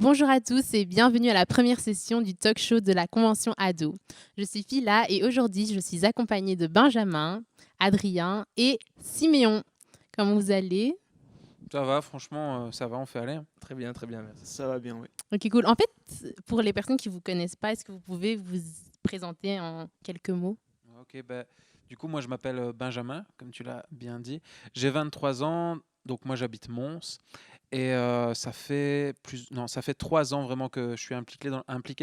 Bonjour à tous et bienvenue à la première session du talk show de la Convention Ado. Je suis Phila et aujourd'hui je suis accompagnée de Benjamin, Adrien et Siméon. Comment vous allez? Ça va, franchement, ça va, on fait aller, hein. Très bien, merci. Ça va bien, oui. Ok, cool. En fait, pour les personnes qui ne vous connaissent pas, est-ce que vous pouvez vous présenter en quelques mots? Ok, du coup, moi, je m'appelle Benjamin, comme tu l'as bien dit. J'ai 23 ans, donc moi, j'habite Mons. Et ça fait 3 ans vraiment que je suis impliqué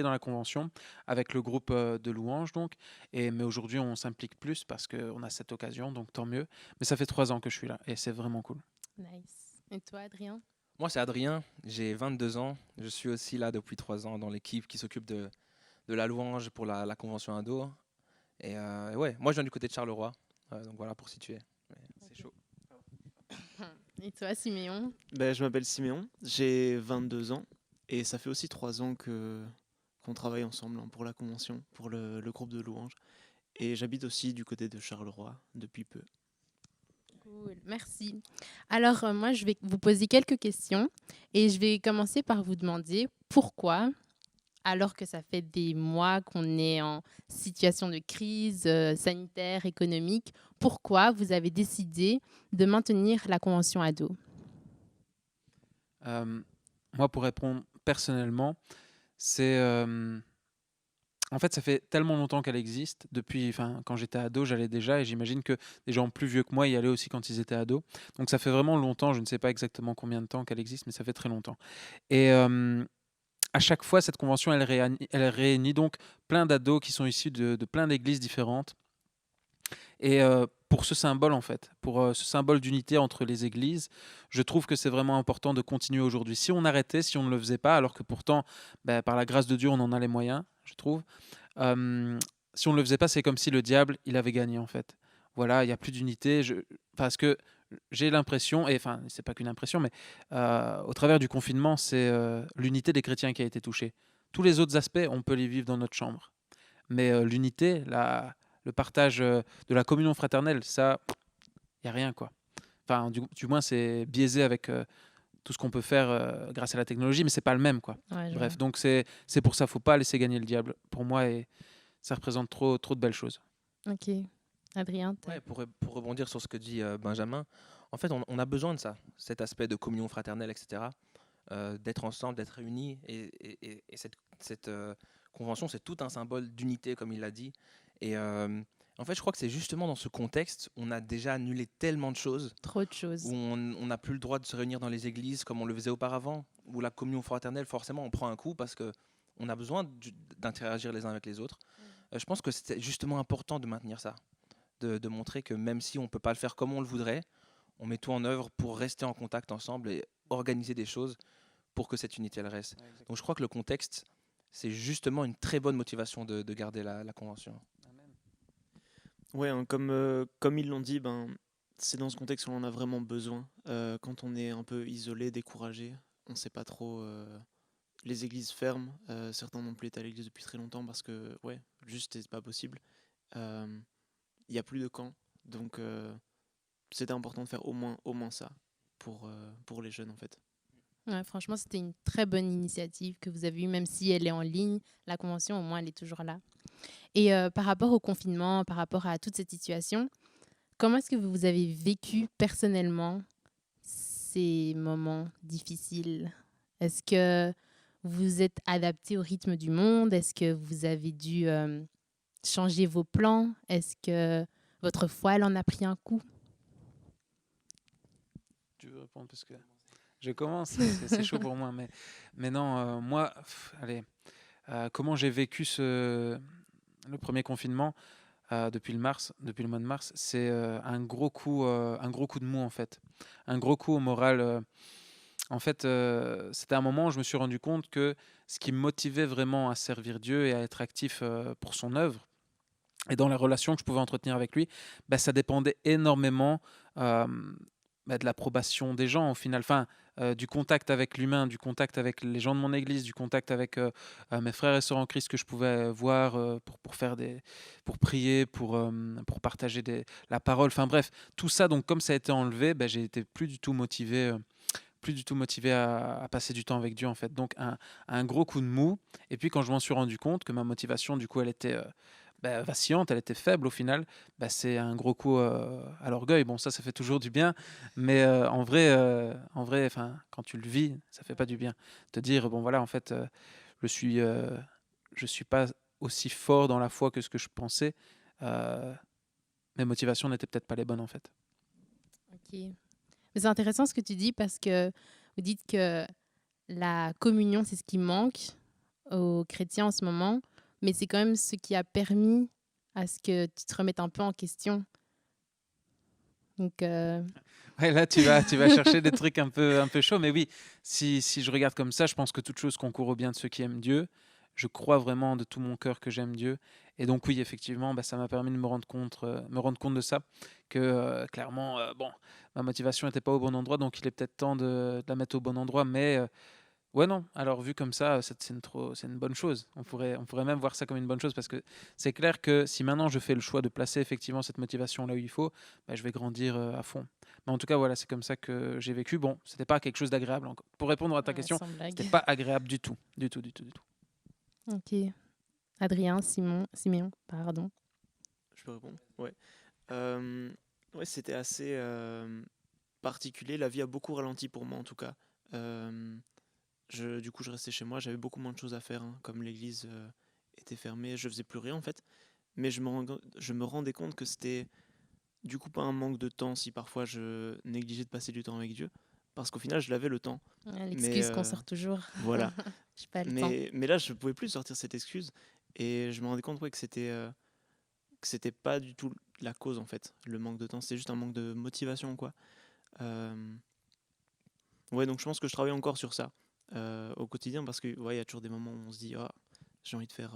dans la convention avec le groupe de louanges, donc. Mais aujourd'hui, on s'implique plus parce qu'on a cette occasion, donc tant mieux. Mais ça fait 3 ans que je suis là et c'est vraiment cool. Nice. Et toi, Adrien? Moi, c'est Adrien, j'ai 22 ans. Je suis aussi là depuis 3 ans dans l'équipe qui s'occupe de la louange pour la convention ado. Et ouais, moi, je viens du côté de Charleroi. Donc voilà pour situer. Mais c'est chaud. Et toi, Siméon? Je m'appelle Siméon, j'ai 22 ans et ça fait aussi 3 ans qu'on travaille ensemble pour la convention, pour le groupe de louanges. Et j'habite aussi du côté de Charleroi depuis peu. Cool, merci. Alors, moi, je vais vous poser quelques questions et je vais commencer par vous demander pourquoi, alors que ça fait des mois qu'on est en situation de crise sanitaire, économique, pourquoi vous avez décidé de maintenir la convention ado? Euh, Moi, pour répondre personnellement, c'est en fait, ça fait tellement longtemps qu'elle existe. Depuis, enfin, quand j'étais ado, j'allais déjà, et j'imagine que des gens plus vieux que moi y allaient aussi quand ils étaient ados. Donc ça fait vraiment longtemps. Je ne sais pas exactement combien de temps qu'elle existe, mais ça fait très longtemps. Et à chaque fois, cette convention, elle réunit donc plein d'ados qui sont issus de plein d'églises différentes. Et pour ce symbole, en fait, pour ce symbole d'unité entre les églises, je trouve que c'est vraiment important de continuer aujourd'hui. Si on arrêtait, si on ne le faisait pas, alors que pourtant, par la grâce de Dieu, on en a les moyens, je trouve, euh, si on ne le faisait pas, c'est comme si le diable, il avait gagné, en fait. Voilà, il n'y a plus d'unité. Parce que j'ai l'impression, et enfin, c'est pas qu'une impression, mais au travers du confinement, c'est l'unité des chrétiens qui a été touchée. Tous les autres aspects, on peut les vivre dans notre chambre. Mais l'unité, le partage de la communion fraternelle, ça, il n'y a rien, quoi. Enfin, du moins, c'est biaisé avec tout ce qu'on peut faire grâce à la technologie, mais c'est pas le même, quoi. Ouais, je Bref, vois. donc c'est pour ça, faut pas laisser gagner le diable, pour moi, et ça représente trop de belles choses. Ok. Adrien, Ouais, pour rebondir sur ce que dit Benjamin, en fait, on a besoin de ça, cet aspect de communion fraternelle, etc. D'être ensemble, d'être réunis. Et cette convention, c'est tout un symbole d'unité, comme il l'a dit. Et en fait, je crois que c'est justement dans ce contexte, on a déjà annulé tellement de choses, trop de choses. où on n'a plus le droit de se réunir dans les églises comme on le faisait auparavant, où la communion fraternelle, forcément, on prend un coup parce qu'on a besoin d'interagir les uns avec les autres. Je pense que c'est justement important de maintenir ça, de montrer que même si on ne peut pas le faire comme on le voudrait, on met tout en œuvre pour rester en contact ensemble et organiser des choses pour que cette unité elle reste. Ouais, exactement. Donc je crois que le contexte, c'est justement une très bonne motivation de garder la convention. Amen. Ouais, hein, comme ils l'ont dit, c'est dans ce contexte où on en a vraiment besoin. Quand on est un peu isolé, découragé, on ne sait pas trop. Les églises ferment, certains n'ont plus été à l'église depuis très longtemps parce que, ouais, juste c'est pas possible. Il n'y a plus de camp, donc c'était important de faire au moins ça pour les jeunes en fait. Ouais, franchement, c'était une très bonne initiative que vous avez eue, même si elle est en ligne. La convention, au moins, elle est toujours là. Et par rapport au confinement, par rapport à toute cette situation, comment est-ce que vous avez vécu personnellement ces moments difficiles? Est-ce que vous êtes adapté au rythme du monde? Est-ce que vous avez dû changer vos plans? Est-ce que votre foi, elle en a pris un coup? Tu veux répondre parce que je commence, c'est chaud pour moi, mais non, moi, allez, comment j'ai vécu le premier confinement depuis le mois de mars, c'est un gros coup de mou en fait, un gros coup au moral. En fait, c'était un moment où je me suis rendu compte que ce qui me motivait vraiment à servir Dieu et à être actif pour son œuvre et dans les relations que je pouvais entretenir avec lui, ça dépendait énormément euh, de l'approbation des gens au final, enfin, du contact avec l'humain, du contact avec les gens de mon église, du contact avec mes frères et sœurs en Christ que je pouvais voir pour prier, pour partager la parole, enfin bref, tout ça, donc comme ça a été enlevé, j'ai été plus du tout motivé plus du tout motivé à passer du temps avec Dieu, en fait. Donc, un gros coup de mou. Et puis, quand je m'en suis rendu compte que ma motivation, du coup, elle était vacillante, elle était faible au final, c'est un gros coup à l'orgueil. Bon, ça fait toujours du bien. Mais en vrai, quand tu le vis, ça fait pas du bien. Te dire, bon, voilà, en fait, je suis, je suis pas aussi fort dans la foi que ce que je pensais. Euh, Mes motivations n'étaient peut-être pas les bonnes, en fait. Ok. Mais c'est intéressant ce que tu dis parce que vous dites que la communion, c'est ce qui manque aux chrétiens en ce moment, mais c'est quand même ce qui a permis à ce que tu te remettes un peu en question. Donc, Ouais, là, tu vas chercher des trucs un peu chauds. Mais oui, si je regarde comme ça, je pense que toute chose concourt au bien de ceux qui aiment Dieu. Je crois vraiment de tout mon cœur que j'aime Dieu. Et donc, oui, effectivement, ça m'a permis de me rendre compte de ça. Que clairement, bon, ma motivation n'était pas au bon endroit. Donc, il est peut-être temps de la mettre au bon endroit. Mais ouais, non. Alors, vu comme ça, c'est une bonne chose. On pourrait même voir ça comme une bonne chose parce que c'est clair que si maintenant je fais le choix de placer effectivement cette motivation là où il faut, je vais grandir à fond. Mais en tout cas, voilà, c'est comme ça que j'ai vécu. Bon, c'était pas quelque chose d'agréable encore. Pour répondre à ta ouais, question, sans blague. c'était pas agréable du tout. Du tout, du tout, du tout. Ok. Adrien, Siméon, pardon. Je peux répondre? Ouais. Euh, ouais, c'était assez particulier. La vie a beaucoup ralenti pour moi en tout cas. Euh, du coup, je restais chez moi. J'avais beaucoup moins de choses à faire, hein. Comme l'église était fermée, je faisais plus rien en fait. Mais je me rendais compte que c'était du coup pas un manque de temps si parfois je négligeais de passer du temps avec Dieu. Parce qu'au final, je l'avais le temps. Ouais, Mais l'excuse qu'on sort toujours. voilà. J'ai pas le temps. Mais là, je pouvais plus sortir cette excuse. Et je me rendais compte, ouais, que c'était pas du tout la cause en fait, le manque de temps. C'était juste un manque de motivation, quoi. Euh, Ouais, donc je pense que je travaille encore sur ça au quotidien parce que ouais, il y a toujours des moments où on se dit ah, j'ai envie de faire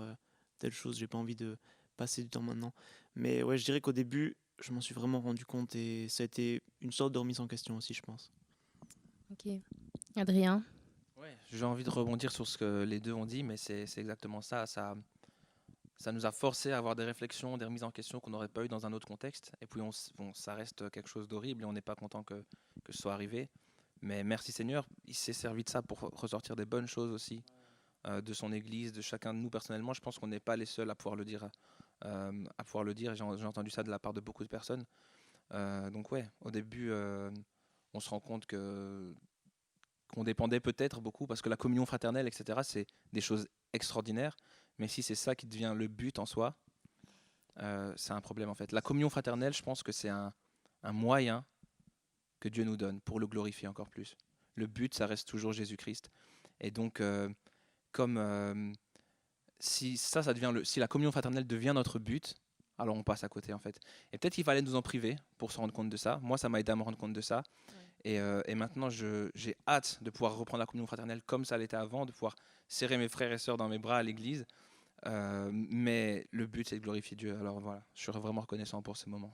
telle chose, j'ai pas envie de passer du temps maintenant. Mais ouais, je dirais qu'au début, je m'en suis vraiment rendu compte et ça a été une sorte de remise en question aussi, je pense. Ok. Adrien. Ouais, j'ai envie de rebondir sur ce que les deux ont dit, mais c'est exactement ça. Ça nous a forcé à avoir des réflexions, des remises en question qu'on n'aurait pas eu dans un autre contexte. Et puis bon, ça reste quelque chose d'horrible et on n'est pas content que ce soit arrivé. Mais merci Seigneur, il s'est servi de ça pour ressortir des bonnes choses aussi de son Église, de chacun de nous personnellement. Je pense qu'on n'est pas les seuls à pouvoir le dire. À pouvoir le dire. J'ai entendu ça de la part de beaucoup de personnes. Donc ouais, au début, on se rend compte qu'on dépendait peut-être beaucoup parce que la communion fraternelle, etc., c'est des choses extraordinaires. Mais si c'est ça qui devient le but en soi, c'est un problème en fait. La communion fraternelle, je pense que c'est un moyen que Dieu nous donne pour le glorifier encore plus. Le but, ça reste toujours Jésus-Christ. Et donc, comme si la communion fraternelle devient notre but, alors on passe à côté en fait. Et peut-être qu'il fallait nous en priver pour se rendre compte de ça. Moi, ça m'a aidé à me rendre compte de ça. Et maintenant, j'ai hâte de pouvoir reprendre la communion fraternelle comme ça l'était avant, de pouvoir serrer mes frères et sœurs dans mes bras à l'église. Mais le but, c'est de glorifier Dieu. Alors voilà, je suis vraiment reconnaissant pour ce moment.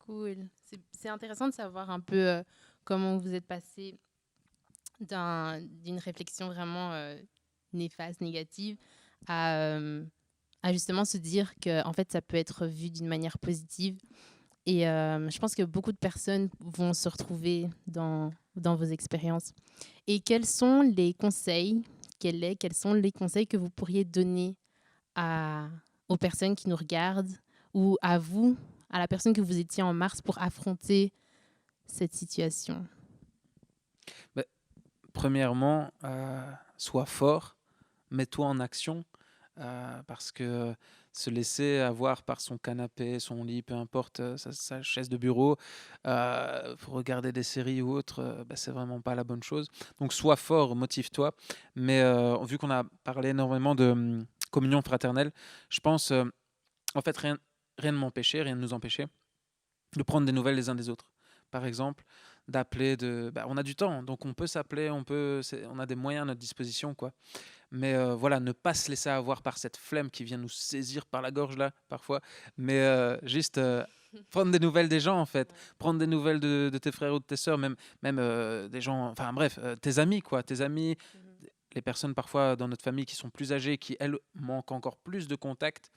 Cool. C'est intéressant de savoir un peu comment vous êtes passé d'une réflexion vraiment néfaste, négative, à justement se dire que en fait, ça peut être vu d'une manière positive. Et je pense que beaucoup de personnes vont se retrouver dans vos expériences. Et quels sont les conseils, quels sont les conseils que vous pourriez donner aux personnes qui nous regardent ou à vous, à la personne que vous étiez en mars pour affronter cette situation? Premièrement, sois fort, mets-toi en action, parce que se laisser avoir par son canapé, son lit, peu importe, sa chaise de bureau, pour regarder des séries ou autre, c'est vraiment pas la bonne chose. Donc sois fort, motive-toi. Mais vu qu'on a parlé énormément de communion fraternelle, je pense, en fait, rien ne m'empêchait, rien ne nous empêchait de prendre des nouvelles les uns des autres. Par exemple, d'appeler, on a du temps, donc on peut s'appeler, on a des moyens à notre disposition, quoi. Mais voilà, ne pas se laisser avoir par cette flemme qui vient nous saisir par la gorge là, parfois. Mais juste prendre des nouvelles des gens, en fait. Prendre des nouvelles de tes frères ou de tes sœurs, même des gens, enfin bref, tes amis, quoi. Tes amis, les personnes parfois dans notre famille qui sont plus âgées, qui, elles, manquent encore plus de contact.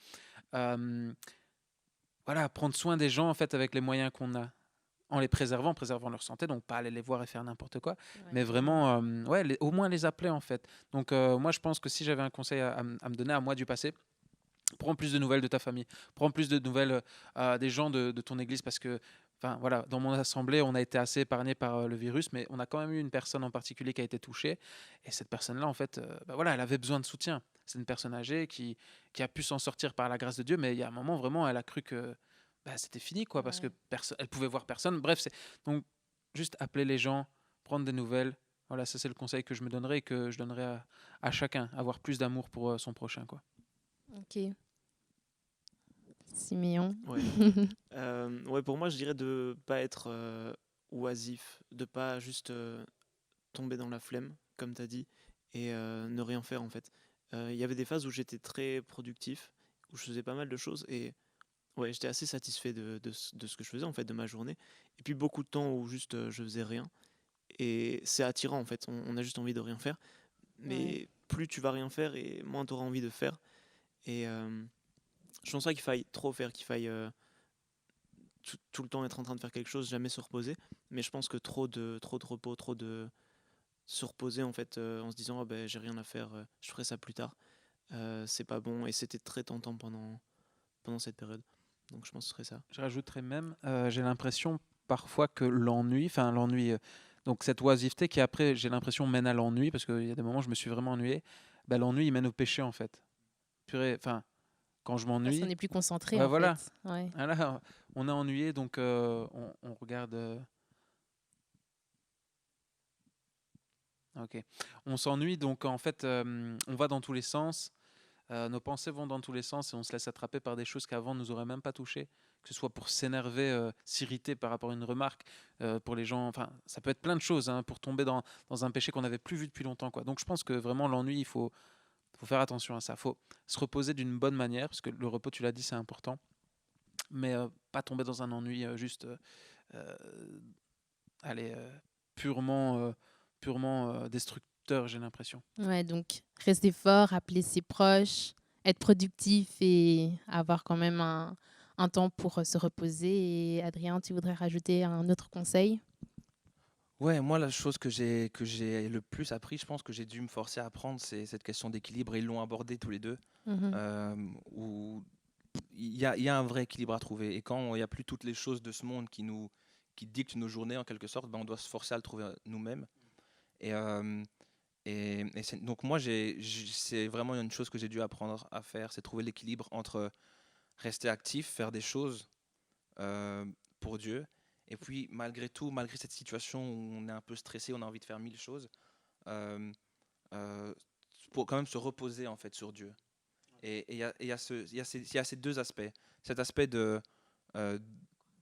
Voilà, prendre soin des gens, en fait, avec les moyens qu'on a. en les préservant leur santé, donc pas aller les voir et faire n'importe quoi, Ouais. mais vraiment, ouais, au moins les appeler en fait. Donc moi je pense que si j'avais un conseil à me donner à moi du passé, prends plus de nouvelles de ta famille, prends plus de nouvelles des gens de ton église, parce que enfin, voilà, dans mon assemblée, on a été assez épargné par le virus, mais on a quand même eu une personne en particulier qui a été touchée. Et cette personne-là, en fait, bah voilà, elle avait besoin de soutien. C'est une personne âgée qui a pu s'en sortir par la grâce de Dieu, mais il y a un moment, vraiment, elle a cru que bah, c'était fini, quoi, parce que Ouais. elle pouvait voir personne. Bref, donc juste appeler les gens, prendre des nouvelles. Voilà, ça c'est le conseil que je me donnerais et que je donnerais à chacun, avoir plus d'amour pour son prochain, quoi. Ok. Siméon. Ouais. Ouais, pour moi, je dirais de pas être oisif, de pas juste tomber dans la flemme, comme tu as dit, et ne rien faire en fait. Il y avait des phases où j'étais très productif, où je faisais pas mal de choses, et ouais, j'étais assez satisfait de ce que je faisais en fait, de ma journée. Et puis beaucoup de temps où juste je faisais rien. Et c'est attirant en fait, on a juste envie de rien faire. Mais Ouais. plus tu vas rien faire, et moins tu auras envie de faire. Et je pense pas qu'il faille trop faire, qu'il faille tout le temps être en train de faire quelque chose, jamais se reposer. Mais je pense que trop de repos, trop de se reposer en fait en se disant oh, ben, j'ai rien à faire, je ferai ça plus tard, c'est pas bon. Et c'était très tentant pendant cette période. Donc je pense que ce serait ça. Je rajouterais même, j'ai l'impression parfois que l'ennui, donc cette oisiveté qui après, j'ai l'impression, mène à l'ennui, parce qu'il y a des moments où je me suis vraiment ennuyé, bah, l'ennui, il mène au péché, en fait. Purée, enfin, quand je Parce qu'on m'ennuie, est plus concentré ouais, en fait. voilà, Ouais. voilà, on est ennuyé, donc on regarde... ok. On s'ennuie, donc en fait, on va dans tous les sens. Nos pensées vont dans tous les sens et on se laisse attraper par des choses qu'avant nous auraient même pas touché, que ce soit pour s'énerver, s'irriter par rapport à une remarque, pour les gens, enfin ça peut être plein de choses, hein, pour tomber dans un péché qu'on n'avait plus vu depuis longtemps, quoi. Donc je pense que vraiment l'ennui, il faut faire attention à ça, il faut se reposer d'une bonne manière, parce que le repos, tu l'as dit, c'est important, mais pas tomber dans un ennui juste, euh, allez, purement destructeur, j'ai l'impression. Ouais, donc rester fort, appeler ses proches, être productif et avoir quand même un temps pour se reposer. Et Adrien, tu voudrais rajouter un autre conseil? Ouais, moi, la chose que j'ai le plus appris, je pense que j'ai dû me forcer à apprendre, c'est cette question d'équilibre. Et ils l'ont abordé tous les deux, Mhm. où il y a un vrai équilibre à trouver. Et quand il n'y a plus toutes les choses de ce monde qui dictent nos journées, en quelque sorte, ben, on doit se forcer à le trouver nous-mêmes. Et, donc moi, c'est vraiment une chose que j'ai dû apprendre à faire, c'est trouver l'équilibre entre rester actif, faire des choses euh, pour Dieu, et puis malgré tout, malgré cette situation où on est un peu stressé, on a envie de faire mille choses, euh, euh, pour quand même se reposer en fait sur Dieu. Et il y a ces deux aspects. Cet aspect euh,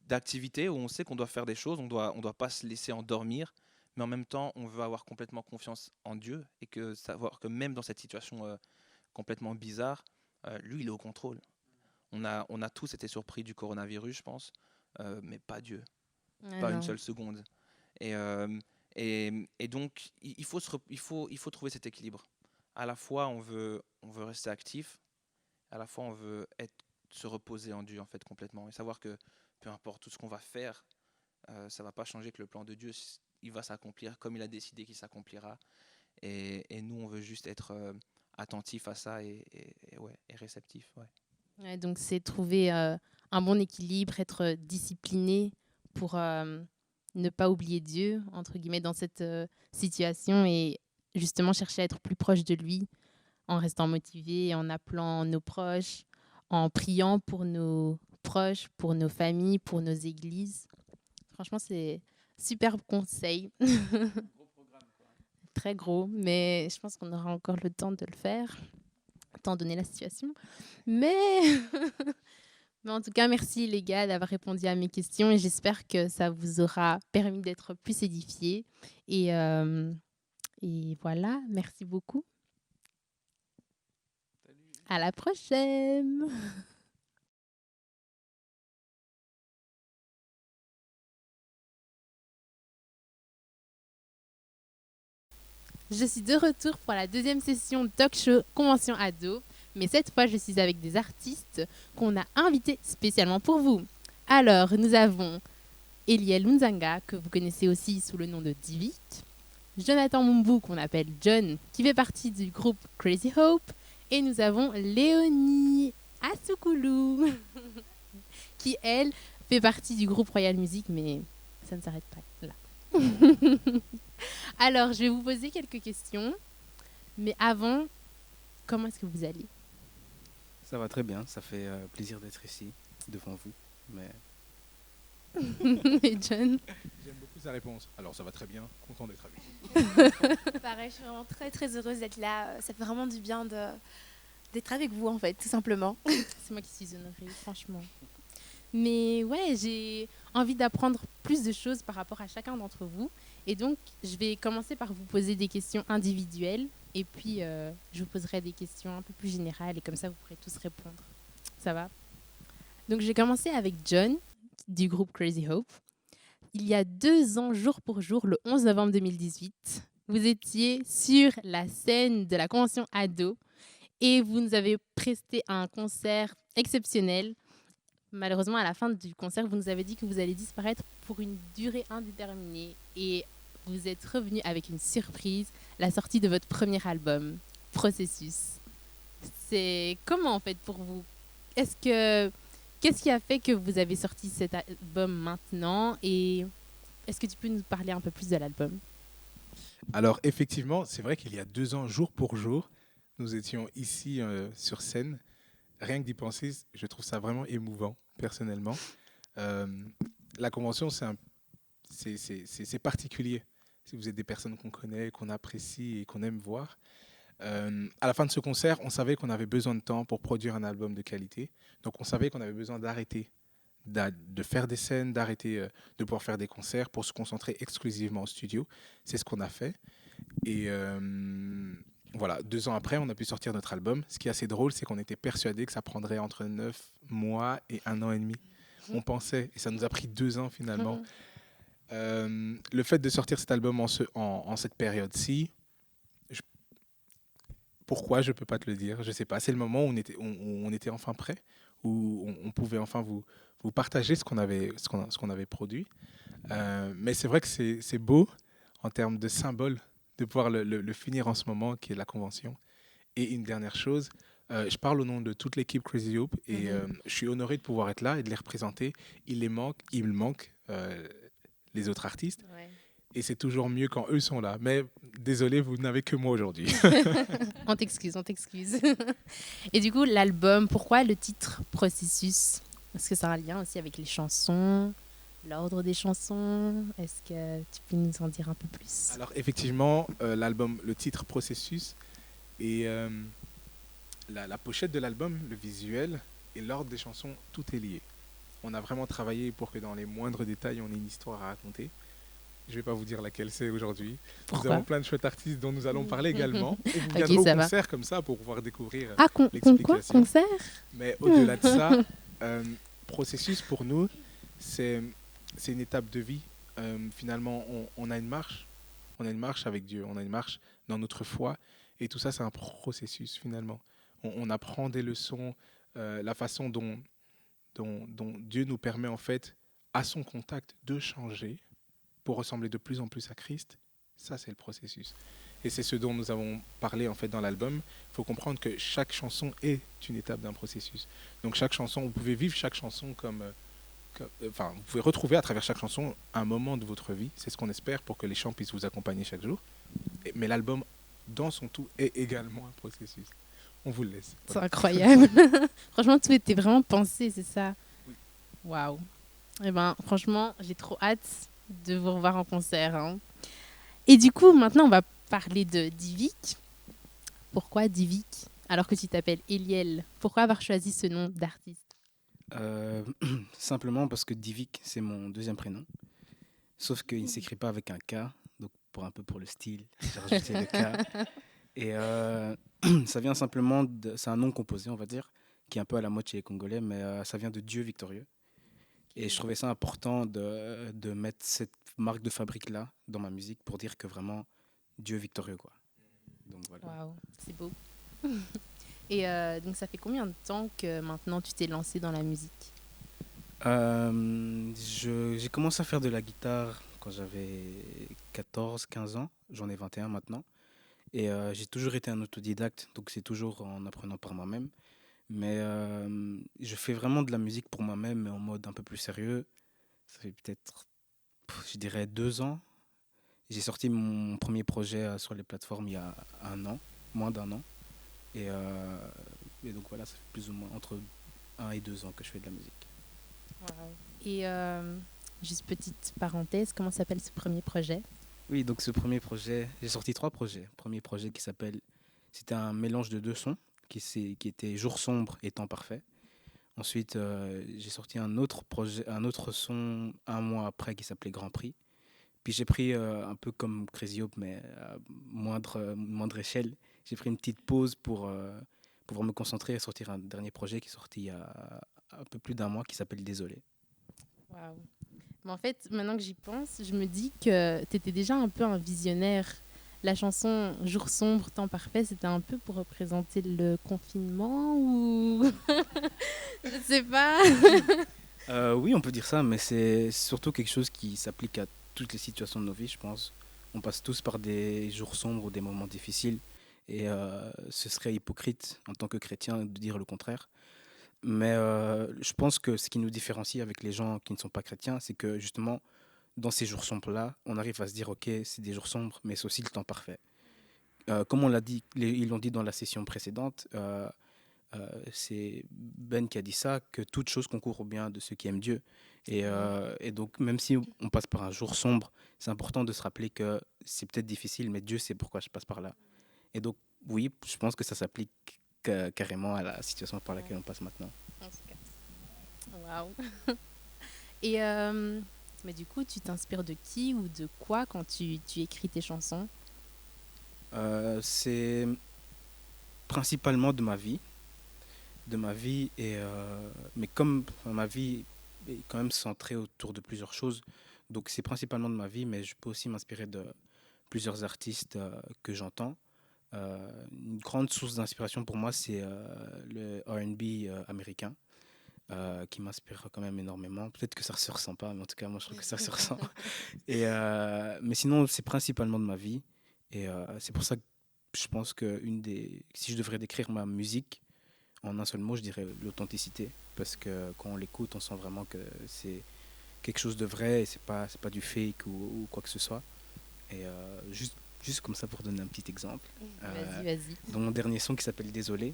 d'activité où on sait qu'on doit faire des choses, on doit pas se laisser endormir, mais en même temps, on veut avoir complètement confiance en Dieu et savoir que même dans cette situation complètement bizarre, lui, il est au contrôle. On a tous été surpris du coronavirus, je pense, mais pas Dieu, Ah pas une non. seule seconde. Et donc, il faut trouver cet équilibre. À la fois, on veut rester actif, à la fois, on veut se reposer en Dieu, en fait, complètement. Et savoir que peu importe tout ce qu'on va faire, ça ne va pas changer que le plan de Dieu, il va s'accomplir comme il a décidé qu'il s'accomplira. Et nous, on veut juste être attentif à ça ouais, et réceptif. Ouais. Ouais, donc c'est trouver un bon équilibre, être discipliné pour ne pas oublier Dieu, entre guillemets, dans cette situation et justement chercher à être plus proche de lui en restant motivé, en appelant nos proches, en priant pour nos proches, pour nos familles, pour nos églises. Franchement, c'est super conseil. Très gros, mais je pense qu'on aura encore le temps de le faire, étant donné la situation. Mais, mais en tout cas, merci les gars d'avoir répondu à mes questions et j'espère que ça vous aura permis d'être plus édifiés. Et voilà, merci beaucoup. À la prochaine. Je suis de retour pour la deuxième session Talk Show Convention Ado, mais cette fois je suis avec des artistes qu'on a invités spécialement pour vous. Alors, nous avons Eliel Nzanga, que vous connaissez aussi sous le nom de Divik, Jonathan Mumbu, qu'on appelle John, qui fait partie du groupe Crazy Hope, et nous avons Léonie Asukulu, qui, elle, fait partie du groupe Royal Music, mais ça ne s'arrête pas là. Alors, je vais vous poser quelques questions, mais avant, comment est-ce que vous allez? Ça va très bien, ça fait plaisir d'être ici, devant vous. Mais Et John? J'aime beaucoup sa réponse. Alors ça va très bien, content d'être avec vous. Pareil, je suis vraiment très très heureuse d'être là. Ça fait vraiment du bien d'être avec vous en fait, tout simplement. C'est moi qui suis honorée, franchement. Mais ouais, j'ai envie d'apprendre plus de choses par rapport à chacun d'entre vous. Et donc, je vais commencer par vous poser des questions individuelles. Et puis, je vous poserai des questions un peu plus générales. Et comme ça, vous pourrez tous répondre. Ça va? Donc, je vais commencer avec John, du groupe Crazy Hope. Il y a 2 ans, jour pour jour, le 11 novembre 2018, vous étiez sur la scène de la convention Ado et vous nous avez presté un concert exceptionnel. Malheureusement, à la fin du concert, vous nous avez dit que vous allez disparaître pour une durée indéterminée et vous êtes revenu avec une surprise, la sortie de votre premier album, Processus. C'est comment en fait pour vous? Qu'est-ce qui a fait que vous avez sorti cet album maintenant et est-ce que tu peux nous parler un peu plus de l'album? Alors effectivement, c'est vrai qu'il y a 2 ans, jour pour jour, nous étions ici sur scène. Rien que d'y penser, je trouve ça vraiment émouvant, personnellement. La convention, c'est particulier. Si vous êtes des personnes qu'on connaît, qu'on apprécie et qu'on aime voir. À la fin de ce concert, on savait qu'on avait besoin de temps pour produire un album de qualité. Donc on savait qu'on avait besoin d'arrêter de faire des scènes, d'arrêter de pouvoir faire des concerts pour se concentrer exclusivement au studio. C'est ce qu'on a fait. Et voilà, 2 ans après, on a pu sortir notre album. Ce qui est assez drôle, c'est qu'on était persuadé que ça prendrait entre 9 mois et 1 an et demi. On pensait, et ça nous a pris 2 ans finalement. Le fait de sortir cet album en cette période-ci, pourquoi, je ne peux pas te le dire, je ne sais pas. C'est le moment où on était enfin prêt, où on pouvait enfin vous partager ce qu'on avait produit. Mais c'est vrai que c'est beau en termes de symbole de pouvoir le finir en ce moment, qui est la convention. Et une dernière chose, je parle au nom de toute l'équipe Crazy Hope et je suis honoré de pouvoir être là et de les représenter. Il me manque les autres artistes. Ouais. Et c'est toujours mieux quand eux sont là. Mais désolé, vous n'avez que moi aujourd'hui. On t'excuse. Et du coup, l'album, pourquoi le titre Processus? Est-ce que ça a un lien aussi avec les chansons, l'ordre des chansons? Est-ce que tu peux nous en dire un peu plus? Alors effectivement, l'album, le titre Processus et la pochette de l'album, le visuel et l'ordre des chansons, tout est lié. On a vraiment travaillé pour que dans les moindres détails, on ait une histoire à raconter. Je ne vais pas vous dire laquelle c'est aujourd'hui. Nous avons plein de chouettes artistes dont nous allons parler également. Et vous viendrez au concert comme ça pour pouvoir découvrir l'explication. Concert? Mais au-delà de ça, Processus pour nous, c'est une étape de vie. Finalement, on a une marche. On a une marche avec Dieu. On a une marche dans notre foi. Et tout ça, c'est un processus finalement. On apprend des leçons, la façon dont Dieu nous permet en fait, à son contact, de changer pour ressembler de plus en plus à Christ. Ça, c'est le processus. Et c'est ce dont nous avons parlé en fait dans l'album. Il faut comprendre que chaque chanson est une étape d'un processus. Donc chaque chanson, vous pouvez vivre chaque chanson vous pouvez retrouver à travers chaque chanson un moment de votre vie. C'est ce qu'on espère pour que les chants puissent vous accompagner chaque jour. Mais l'album, dans son tout, est également un processus. On vous le laisse. C'est incroyable. Franchement, tout était vraiment pensé, c'est ça? Waouh. Eh ben, franchement, j'ai trop hâte de vous revoir en concert. Hein. Et du coup, maintenant, on va parler de Divik. Pourquoi Divik, alors que tu t'appelles Eliel? Pourquoi avoir choisi ce nom d'artiste? Simplement parce que Divik, c'est mon deuxième prénom. Sauf qu'il ne s'écrit pas avec un K. Donc, pour le style, j'ai rajouté le K. Et ça vient simplement, c'est un nom composé, on va dire, qui est un peu à la mode chez les Congolais, mais ça vient de Dieu victorieux. Et je trouvais ça important de mettre cette marque de fabrique-là dans ma musique pour dire que vraiment, Dieu victorieux, quoi. Donc voilà. Waouh, c'est beau. Et donc, ça fait combien de temps que maintenant tu t'es lancé dans la musique? J'ai commencé à faire de la guitare quand j'avais 14, 15 ans. J'en ai 21 maintenant. Et j'ai toujours été un autodidacte, donc c'est toujours en apprenant par moi-même. Mais je fais vraiment de la musique pour moi-même, mais en mode un peu plus sérieux. Ça fait peut-être, je dirais, 2 ans. J'ai sorti mon premier projet sur les plateformes il y a un an, moins d'un an. Et, euh, et donc voilà, ça fait plus ou moins entre 1 et 2 ans que je fais de la musique. Et juste petite parenthèse, comment s'appelle ce premier projet? Oui, donc ce premier projet, j'ai sorti 3 projets. Premier projet c'était un mélange de 2 sons qui était Jour sombre et Temps parfait. Ensuite, j'ai sorti un autre projet, un autre son 1 mois après qui s'appelait Grand Prix. Puis j'ai pris un peu comme Crazy Hope, mais à moindre échelle. J'ai pris une petite pause pour pouvoir me concentrer et sortir un dernier projet qui est sorti il y a un peu plus d'1 mois qui s'appelle Désolé. Waouh. Mais en fait, maintenant que j'y pense, je me dis que tu étais déjà un peu un visionnaire. La chanson Jour sombre, temps parfait, c'était un peu pour représenter le confinement ou... Je sais pas. Oui, on peut dire ça, mais c'est surtout quelque chose qui s'applique à toutes les situations de nos vies, je pense. On passe tous par des jours sombres ou des moments difficiles, et ce serait hypocrite en tant que chrétien de dire le contraire. Mais je pense que ce qui nous différencie avec les gens qui ne sont pas chrétiens, c'est que justement, dans ces jours sombres-là, on arrive à se dire, ok, c'est des jours sombres, mais c'est aussi le temps parfait. Comme on l'a dit, ils l'ont dit dans la session précédente, c'est Ben qui a dit ça, que toute chose concourt au bien de ceux qui aiment Dieu. Et donc, même si on passe par un jour sombre, c'est important de se rappeler que c'est peut-être difficile, mais Dieu sait pourquoi je passe par là. Et donc, oui, je pense que ça s'applique carrément à la situation par laquelle on passe maintenant. Waouh. Et mais du coup, tu t'inspires de qui ou de quoi quand tu écris tes chansons? C'est principalement de ma vie mais comme ma vie est quand même centrée autour de plusieurs choses, donc c'est principalement de ma vie, mais je peux aussi m'inspirer de plusieurs artistes que j'entends. Une grande source d'inspiration pour moi, c'est le R&B américain, qui m'inspire quand même énormément. Peut-être que ça se ressent pas, mais en tout cas, moi, je trouve que ça se ressent. Mais sinon, c'est principalement de ma vie. Et c'est pour ça que je pense que si je devrais décrire ma musique en un seul mot, je dirais l'authenticité. Parce que quand on l'écoute, on sent vraiment que c'est quelque chose de vrai et c'est pas du fake ou quoi que ce soit. Et juste comme ça pour donner un petit exemple. Vas-y. Dans mon dernier son qui s'appelle Désolé,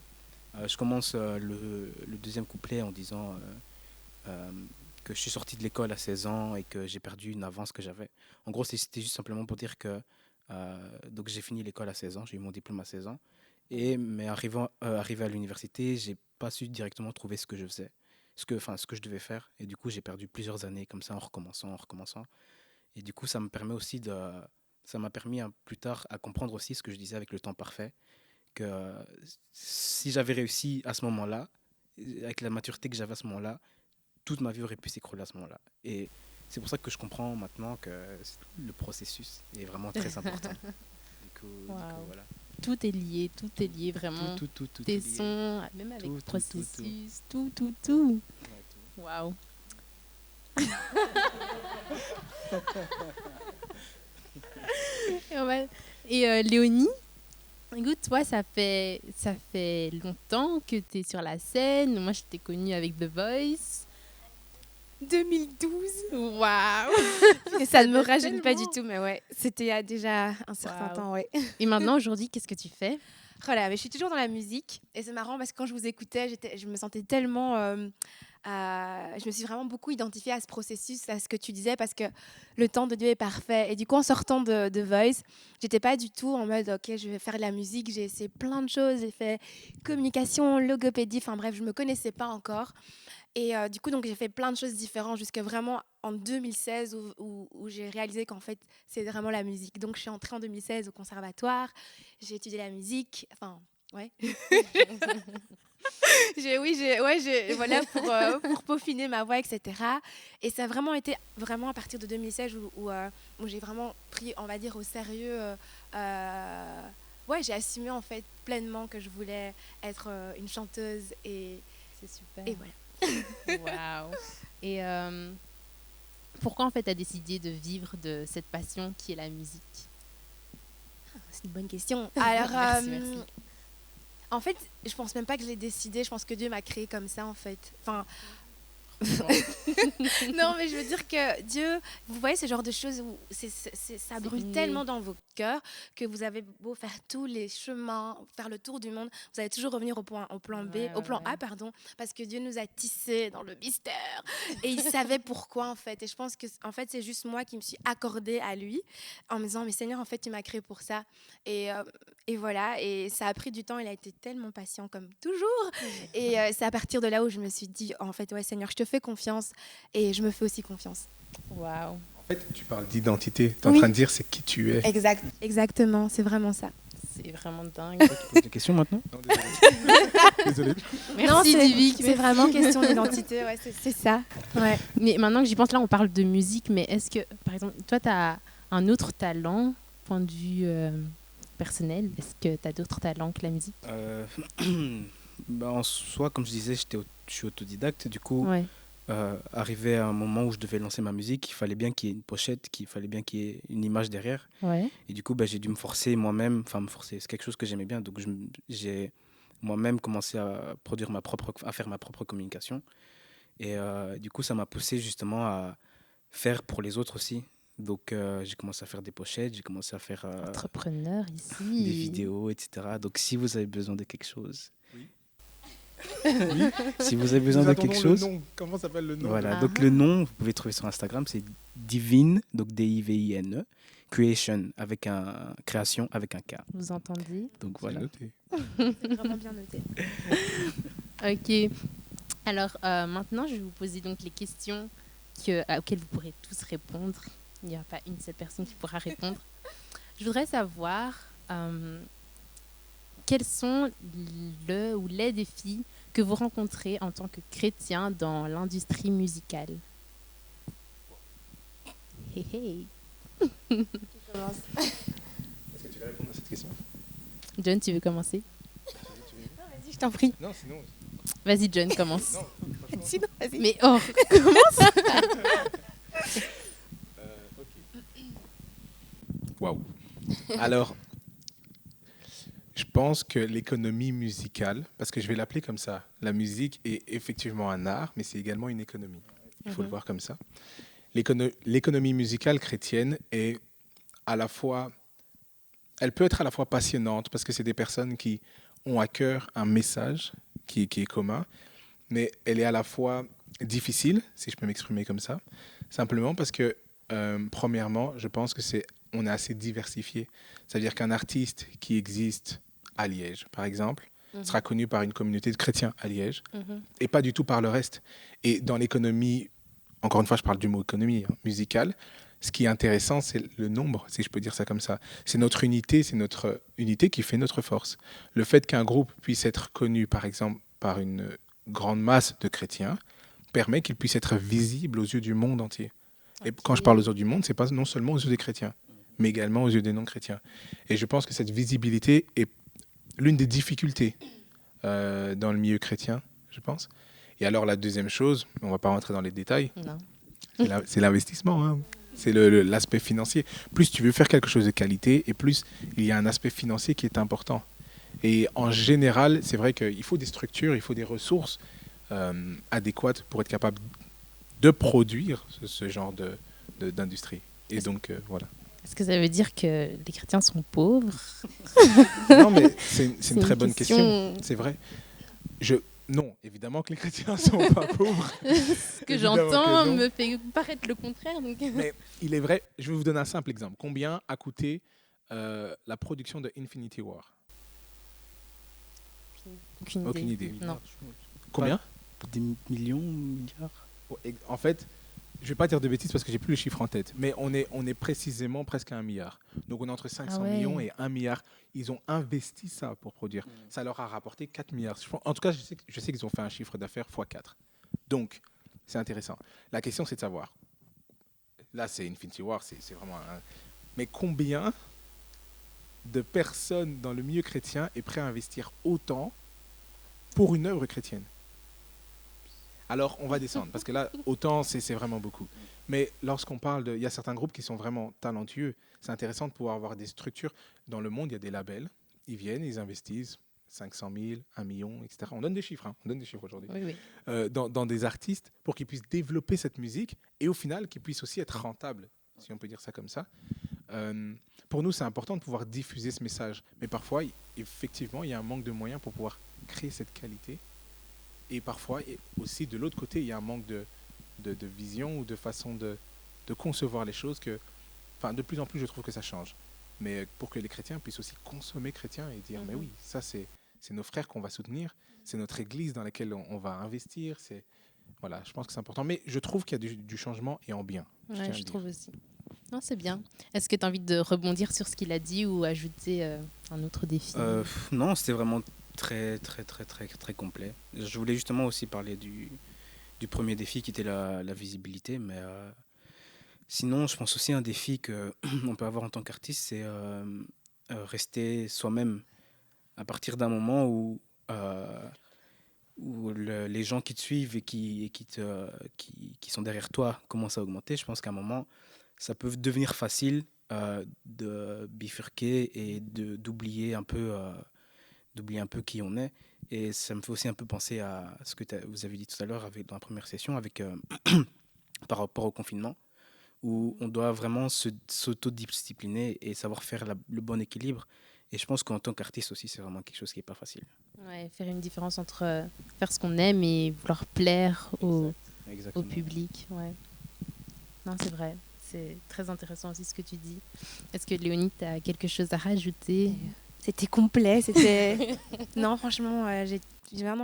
je commence le deuxième couplet en disant que je suis sorti de l'école à 16 ans et que j'ai perdu une avance que j'avais. En gros, c'était juste simplement pour dire que donc j'ai fini l'école à 16 ans, j'ai eu mon diplôme à 16 ans. Mais arrivé à l'université, j'ai pas su directement trouver ce que je faisais, ce que je devais faire. Et du coup, j'ai perdu plusieurs années comme ça en recommençant. Et du coup, ça m'a permis plus tard à comprendre aussi ce que je disais avec le temps parfait, que si j'avais réussi à ce moment-là, avec la maturité que j'avais à ce moment-là, toute ma vie aurait pu s'écrouler à ce moment-là. Et c'est pour ça que je comprends maintenant que le processus est vraiment très important. Du coup, voilà. Tout est lié vraiment. Tout Tes est lié. sons, même avec Tout, le tout, processus, tout. Ouais, tout. Waouh. Et Léonie, écoute, toi, ça fait longtemps que tu es sur la scène. Moi, je t'ai connue avec The Voice. 2012. Waouh. Et ça ne me rajeunit pas du tout, mais ouais, c'était il y a déjà un certain Waouh. temps, ouais. Et maintenant, aujourd'hui, qu'est-ce que tu fais? Voilà, mais je suis toujours dans la musique et c'est marrant parce que quand je vous écoutais, je me sentais tellement... je me suis vraiment beaucoup identifiée à ce processus, à ce que tu disais, parce que le temps de Dieu est parfait. Et du coup, en sortant de Voice, j'étais pas du tout en mode, OK, je vais faire de la musique. J'ai essayé plein de choses. J'ai fait communication, logopédie, enfin bref, je me connaissais pas encore. Et du coup, donc, j'ai fait plein de choses différentes jusqu'à vraiment en 2016 où j'ai réalisé qu'en fait, c'est vraiment la musique. Donc, je suis entrée en 2016 au conservatoire. J'ai étudié la musique. Enfin, ouais. Voilà, pour peaufiner ma voix, etc. Et ça a vraiment été à partir de 2016 où j'ai vraiment pris, on va dire, au sérieux. Ouais, j'ai assumé en fait pleinement que je voulais être une chanteuse C'est super. et voilà. Waouh. Et pourquoi en fait tu as décidé de vivre de cette passion qui est la musique? C'est une bonne question. Alors, Merci. en fait, je pense même pas que je l'ai décidé. Je pense que Dieu m'a créé comme ça, en fait. Enfin, non, mais je veux dire que Dieu, vous voyez ce genre de choses où ça brûle inné. tellement dans vos cœurs que vous avez beau faire tous les chemins, faire le tour du monde, vous allez toujours revenir au plan B, Ouais, au plan ouais, A, ouais. pardon, parce que Dieu nous a tissés dans le mystère et il savait pourquoi en fait. Et je pense que en fait c'est juste moi qui me suis accordée à lui en me disant mais Seigneur en fait tu m'as créé pour ça et voilà et ça a pris du temps. Il a été tellement patient comme toujours. Et c'est à partir de là où je me suis dit, en fait, ouais, Seigneur, je te fais confiance et je me fais aussi confiance. Waouh. En fait, tu parles d'identité. Tu es en Oui. train de dire c'est qui tu es. Exactement, c'est vraiment ça. C'est vraiment dingue. Tu poses des questions maintenant? Non, désolé. Désolé. Merci c'est Divic. c'est vraiment question d'identité, ouais, c'est ça. Ouais. Mais maintenant que j'y pense, là, on parle de musique, mais est-ce que, par exemple, toi, tu as un autre talent, point de vue personnel? Est-ce que tu as d'autres talents que la musique? Bah, en soi, comme je disais, je suis autodidacte. Du coup, Ouais. arrivé à un moment où je devais lancer ma musique, il fallait bien qu'il y ait une pochette, qu'il fallait bien qu'il y ait une image derrière. Ouais. Et du coup, bah, j'ai dû me forcer moi-même, enfin me forcer, c'est quelque chose que j'aimais bien. Donc j'ai moi-même commencé à faire ma propre communication. Et du coup, ça m'a poussé justement à faire pour les autres aussi. Donc j'ai commencé à faire des pochettes, j'ai commencé à faire Entrepreneur ici. des vidéos, etc. Donc si vous avez besoin de quelque chose, si vous avez besoin Nous de attendons quelque le chose, nom. Comment s'appelle le nom voilà. Ah Donc ah. le nom, vous pouvez trouver sur Instagram, c'est Divine, donc Divine, Creation avec un création avec un K. Vous entendez? Donc C'est voilà. noté. C'est vraiment bien noté. Ok. Alors maintenant, je vais vous poser donc les questions auxquelles vous pourrez tous répondre. Il n'y a pas une seule personne qui pourra répondre. Je voudrais savoir quels sont le ou les défis que vous rencontrez en tant que chrétien dans l'industrie musicale. Hey, hey. Est-ce que tu veux répondre à cette question? John, tu veux commencer? Vas-y, je t'en prie. Non, sinon. Vas-y, John, commence. Non, franchement. Sinon, vas-y. Mais oh, Ok. Waouh. Alors, je pense que l'économie musicale, parce que je vais l'appeler comme ça, la musique est effectivement un art, mais c'est également une économie. Il faut le voir comme ça. L'économie musicale chrétienne est à la fois, elle peut être à la fois passionnante parce que c'est des personnes qui ont à cœur un message qui est commun, mais elle est à la fois difficile, si je peux m'exprimer comme ça, simplement parce que, premièrement, je pense que on est assez diversifié. C'est-à-dire qu'un artiste qui existe à Liège, par exemple, sera connu par une communauté de chrétiens à Liège et pas du tout par le reste. Et dans l'économie, encore une fois, je parle du mot économie musicale, ce qui est intéressant, c'est le nombre, si je peux dire ça comme ça. C'est notre unité qui fait notre force. Le fait qu'un groupe puisse être connu, par exemple, par une grande masse de chrétiens, permet qu'il puisse être visible aux yeux du monde entier. Et quand je parle aux yeux du monde, c'est pas non seulement aux yeux des chrétiens, mais également aux yeux des non-chrétiens. Et je pense que cette visibilité est l'une des difficultés dans le milieu chrétien, je pense. Et alors la deuxième chose, on ne va pas rentrer dans les détails, non. c'est l'investissement, hein. C'est l'aspect financier. Plus tu veux faire quelque chose de qualité, et plus il y a un aspect financier qui est important. Et en général, c'est vrai qu'il faut des structures, il faut des ressources adéquates pour être capable de produire ce genre d'industrie. Et donc, voilà. Est-ce que ça veut dire que les chrétiens sont pauvres? Non, mais c'est une très bonne question. question. C'est vrai. Non, évidemment que les chrétiens ne sont pas pauvres. Ce que Évidemment j'entends que non. me fait paraître le contraire. Donc... Mais il est vrai, je vais vous donner un simple exemple. Combien a coûté la production de Infinity War? Aucune idée. Non. Combien? Des millions, milliards. En fait, je ne vais pas dire de bêtises parce que j'ai plus le chiffre en tête, mais on est précisément presque à 1 milliard. Donc on est entre 500 Ah ouais. millions et 1 milliard. Ils ont investi ça pour produire. Ça leur a rapporté 4 milliards. En tout cas, je sais qu'ils ont fait un chiffre d'affaires x4. Donc, c'est intéressant. La question, c'est de savoir. Là, c'est Infinity War, c'est vraiment mais combien de personnes dans le milieu chrétien est prêt à investir autant pour une œuvre chrétienne? alors on va descendre. Parce que là, autant, c'est vraiment beaucoup. Mais lorsqu'on parle de... Il y a certains groupes qui sont vraiment talentueux. C'est intéressant de pouvoir avoir des structures. Dans le monde, il y a des labels. Ils viennent, ils investissent 500 000, 1 million, etc. On donne des chiffres, hein. On donne des chiffres aujourd'hui. Oui, oui. Dans des artistes pour qu'ils puissent développer cette musique et au final qu'ils puissent aussi être rentables, si on peut dire ça comme ça. Pour nous, c'est important de pouvoir diffuser ce message. Mais parfois, effectivement, il y a un manque de moyens pour pouvoir créer cette qualité. Et parfois, et aussi de l'autre côté, il y a un manque de vision ou de façon de concevoir les choses que, enfin, de plus en plus, je trouve que ça change. Mais pour que les chrétiens puissent aussi consommer chrétien et dire, mais oui, ça, c'est nos frères qu'on va soutenir, c'est notre église dans laquelle on va investir. Voilà, je pense que c'est important. Mais je trouve qu'il y a du changement et en bien. Ouais, je trouve aussi. Non, c'est bien. Est-ce que tu as envie de rebondir sur ce qu'il a dit ou ajouter un autre défi? Non, c'était vraiment très complet. Je voulais justement aussi parler du premier défi qui était la visibilité, mais sinon, je pense aussi un défi qu'on peut avoir en tant qu'artiste, c'est rester soi-même à partir d'un moment où les gens qui te suivent et qui sont derrière toi commencent à augmenter. Je pense qu'à un moment, ça peut devenir facile de bifurquer et d'oublier un peu qui on est. Et ça me fait aussi un peu penser à ce que vous avez dit tout à l'heure dans la première session avec par rapport au confinement, où on doit vraiment s'autodiscipliner et savoir faire le bon équilibre. Et je pense qu'en tant qu'artiste aussi, c'est vraiment quelque chose qui n'est pas facile. Ouais, faire une différence entre faire ce qu'on aime et vouloir plaire au public. Ouais. Non, c'est vrai. C'est très intéressant aussi ce que tu dis. Est-ce que Léonie, tu as quelque chose à rajouter? C'était complet, c'était... Non, franchement,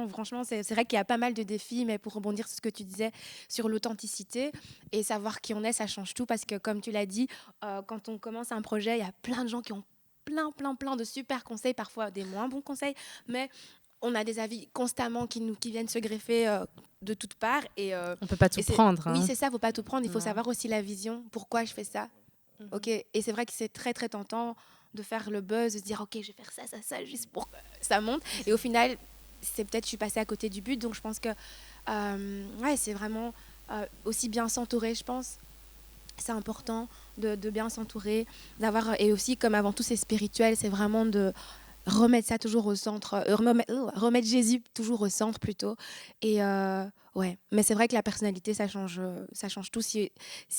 franchement, c'est vrai qu'il y a pas mal de défis, mais pour rebondir sur ce que tu disais sur l'authenticité et savoir qui on est, ça change tout parce que, comme tu l'as dit, quand on commence un projet, il y a plein de gens qui ont plein de super conseils, parfois des moins bons conseils, mais on a des avis constamment qui viennent se greffer de toutes parts. Et, on peut pas tout prendre. Hein. Oui, c'est ça, il ne faut pas tout prendre, il faut savoir aussi la vision, pourquoi je fais ça. Ok. Et c'est vrai que c'est très tentant de faire le buzz, de se dire ok, je vais faire ça, juste pour que ça monte. Et au final, c'est peut-être je suis passée à côté du but, donc je pense que ouais, c'est vraiment aussi bien s'entourer, je pense. C'est important de bien s'entourer, d'avoir, et aussi comme avant tout c'est spirituel, c'est vraiment de remettre ça toujours au centre, remettre Jésus toujours au centre plutôt. Et ouais, mais c'est vrai que la personnalité ça change tout. Si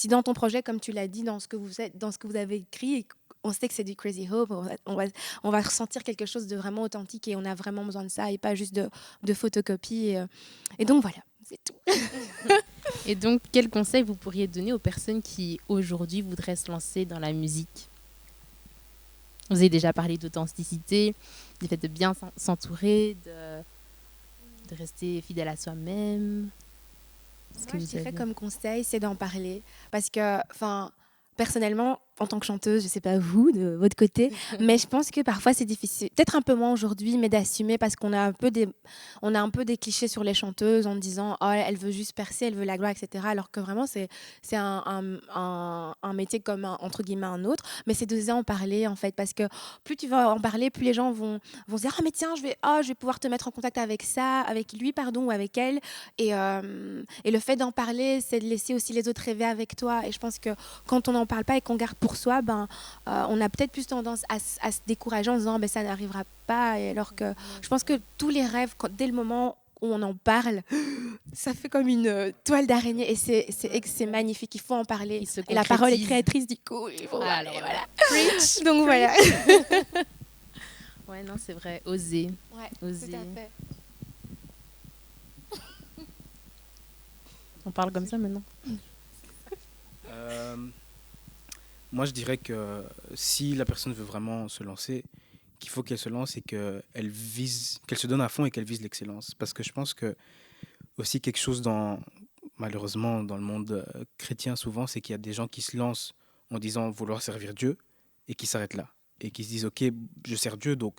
dans ton projet, comme tu l'as dit, dans ce que vous avez écrit, on sait que c'est du Crazy Hope, on va ressentir quelque chose de vraiment authentique et on a vraiment besoin de ça et pas juste de photocopies. Et donc voilà, c'est tout. Et donc, quel conseil vous pourriez donner aux personnes qui aujourd'hui voudraient se lancer dans la musique? Vous avez déjà parlé d'authenticité, du fait de bien s'entourer, de rester fidèle à soi-même. Moi, je dirais comme conseil, c'est d'en parler. Parce que, personnellement, en tant que chanteuse, je ne sais pas vous, de votre côté, mais je pense que parfois c'est difficile, peut-être un peu moins aujourd'hui, mais d'assumer parce qu'on a un peu des clichés sur les chanteuses en disant « Oh, elle veut juste percer, elle veut la gloire, etc. » Alors que vraiment, c'est un métier comme, entre guillemets, un autre. Mais c'est d'oser en parler, en fait, parce que plus tu vas en parler, plus les gens vont se dire « Ah, mais tiens, je vais pouvoir te mettre en contact avec lui, ou avec elle. » Et le fait d'en parler, c'est de laisser aussi les autres rêver avec toi. Et je pense que quand on n'en parle pas et qu'on garde pour soi, on a peut-être plus tendance à se décourager en disant ça n'arrivera pas. Et alors que je pense que tous les rêves, dès le moment où on en parle, ça fait comme une toile d'araignée et c'est magnifique. Il faut en parler. Et la parole est créatrice du coup. Il faut voilà. Preach. Donc voilà. Ouais, non, c'est vrai. Oser. Ouais, oser. Tout à fait. On parle comme ça maintenant. Moi, je dirais que si la personne veut vraiment se lancer, qu'il faut qu'elle se lance et qu'elle se donne à fond et qu'elle vise l'excellence. Parce que je pense que aussi quelque chose malheureusement dans le monde chrétien souvent, c'est qu'il y a des gens qui se lancent en disant vouloir servir Dieu et qui s'arrêtent là et qui se disent ok, je sers Dieu, donc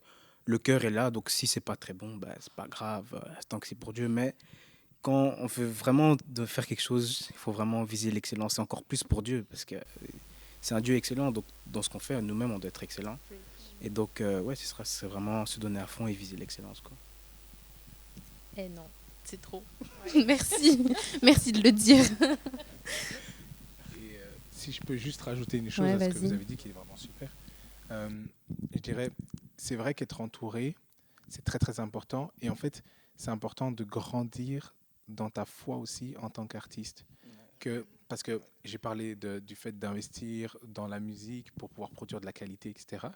le cœur est là, donc si c'est pas très bon, c'est pas grave, tant que c'est pour Dieu. Mais quand on veut vraiment de faire quelque chose, il faut vraiment viser l'excellence et encore plus pour Dieu parce que c'est un Dieu excellent, donc dans ce qu'on fait, nous-mêmes, on doit être excellents. Et donc, ouais, c'est vraiment se donner à fond et viser l'excellence, quoi. Eh non, C'est trop. Merci. Merci de le dire. Et si je peux juste rajouter une chose Ouais, à ce que vas-y. vous avez dit qui est vraiment super, je dirais, c'est vrai qu'être entouré, c'est très très important. Et en fait, c'est important de grandir dans ta foi aussi en tant qu'artiste. Parce que j'ai parlé du fait d'investir dans la musique pour pouvoir produire de la qualité, etc.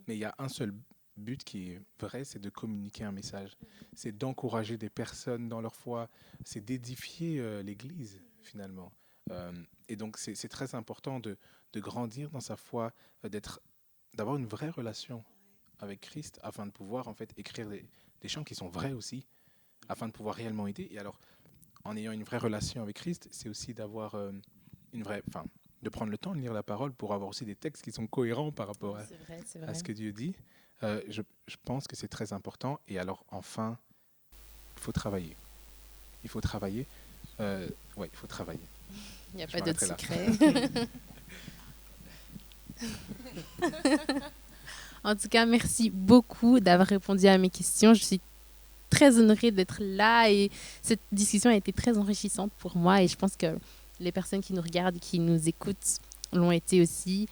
Mais il y a un seul but qui est vrai, c'est de communiquer un message. C'est d'encourager des personnes dans leur foi, c'est d'édifier l'Église finalement. Et donc c'est très important de grandir dans sa foi, d'avoir une vraie relation avec Christ afin de pouvoir en fait écrire des chants qui sont vrais aussi, afin de pouvoir réellement aider. Et alors, en ayant une vraie relation avec Christ, c'est aussi d'avoir de prendre le temps de lire la parole pour avoir aussi des textes qui sont cohérents par rapport C'est à vrai. ce que Dieu dit. Je pense que c'est très important. Et alors, enfin, il faut travailler. Il faut travailler. Il faut travailler. Il n'y a Je pas d'autre m'arrêterai secret. En tout cas, merci beaucoup d'avoir répondu à mes questions. Je suis très honorée d'être là et cette discussion a été très enrichissante pour moi et je pense que les personnes qui nous regardent, qui nous écoutent l'ont été aussi.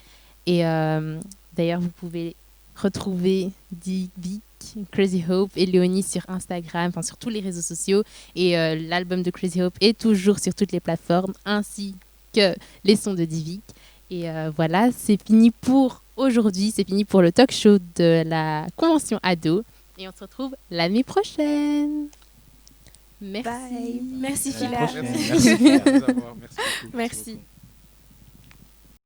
Et d'ailleurs, vous pouvez retrouver Divic, Crazy Hope et Léonie sur Instagram, enfin sur tous les réseaux sociaux. Et l'album de Crazy Hope est toujours sur toutes les plateformes, ainsi que les sons de Divic. Et voilà, c'est fini pour aujourd'hui. C'est fini pour le talk show de la convention ado. Et on se retrouve l'année prochaine. Merci. Bye. Merci, À la Phila. prochaine. Merci. Merci de nous avoir. Merci beaucoup. Merci. beaucoup.